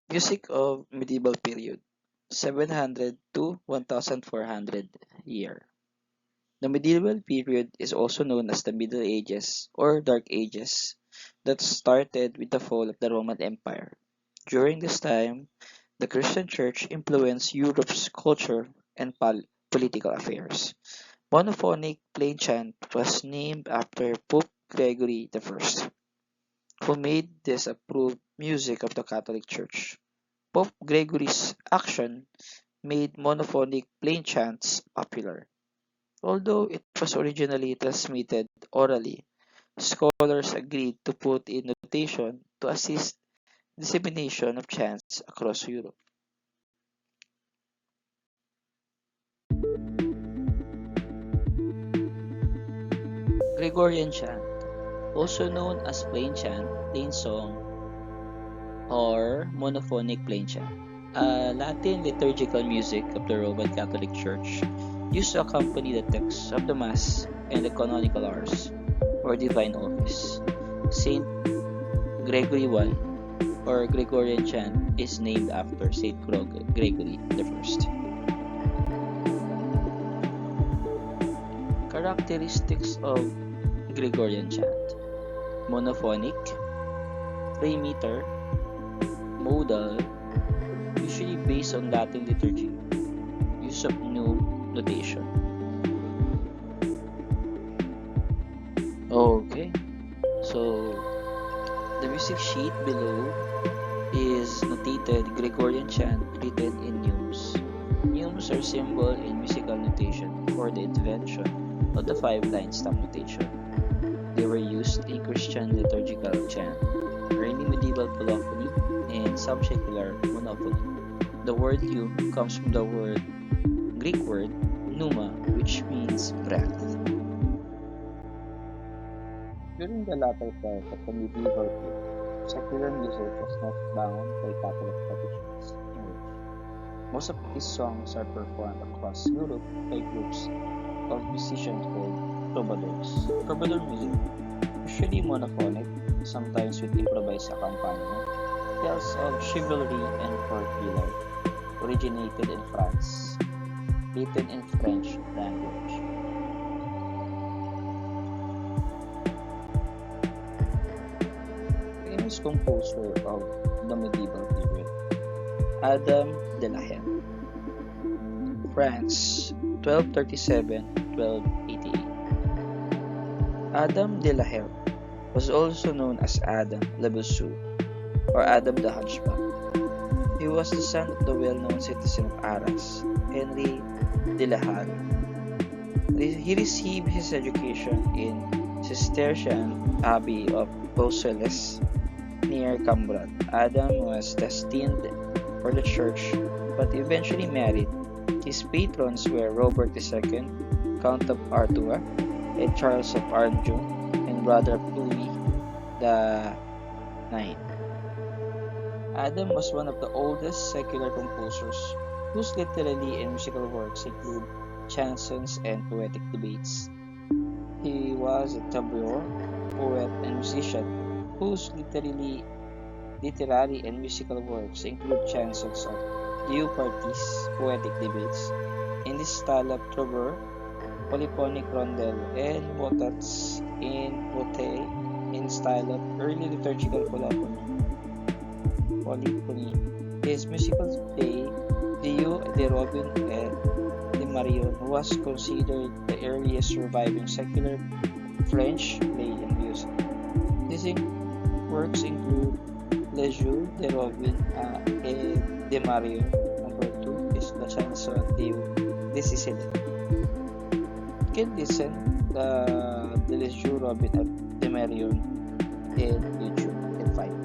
Music of medieval period 700 to 1400 year. The medieval period is also known as the Middle Ages or Dark Ages that started with the fall of the Roman Empire. During this time, the Christian Church influenced Europe's culture and political affairs. Monophonic plain chant was named after Pope Gregory I, who made this approved music of the Catholic Church. Pope Gregory's action made monophonic plain chants popular. Although it was originally transmitted orally, scholars agreed to put in notation to assist dissemination of chants across Europe. Gregorian chant, also known as plain chant, plain song, or monophonic plain chant, a Latin liturgical music of the Roman Catholic Church used to accompany the texts of the Mass and the canonical hours or divine office. Saint Gregory I or Gregorian chant is named after Saint Gregory I. Characteristics of Gregorian chant: monophonic, 3-meter, modal, usually based on Latin liturgy, use of neume notation. Okay, so the music sheet below is notated Gregorian chant written in neumes. Neumes are symbol in musical notation for the invention of the 5-line stamp notation. They were used in Christian liturgical chant, early medieval polyphony, and some secular monophony. The word neume comes from the Greek word pneuma, which means breath. During the latter part of the medieval period, secular music was not bound by Catholic traditions. Most of these songs are performed across Europe by groups of musicians called troubadours. Troubadour music, usually monophonic, sometimes with improvised accompaniment, tells of chivalry and courtly life. Originated in France, written in French language. Famous composer of the medieval period, Adam de la Haye, France, 1237-1288. Adam de la Haye was also known as Adam le Bossu or Adam the Hunchback. He was the son of the well-known citizen of Arras, Henry de la Haye. He received his education in Cistercian Abbey of Beausoleil near Cambrai. Adam was destined for the church but eventually married. His patrons were Robert II, Count of Artois, and Charles of Anjou, and brother of Louis IX. Adam was one of the oldest secular composers whose literary and musical works include chansons and poetic debates. He was a tableau, poet, and musician whose literary and musical works include chansons of Parties, poetic debates, in the style of trouvère, polyphonic rondel, and motets in style of early liturgical polyphony. His musical play, Dieu de Robin and de Marion, was considered the earliest surviving secular French play and music. These works include Le Jeu de Robin et de Marion. Number 2 is La Chanson de Sicile. You can listen the Le Jeu Robin de Marion in YouTube. You can find it.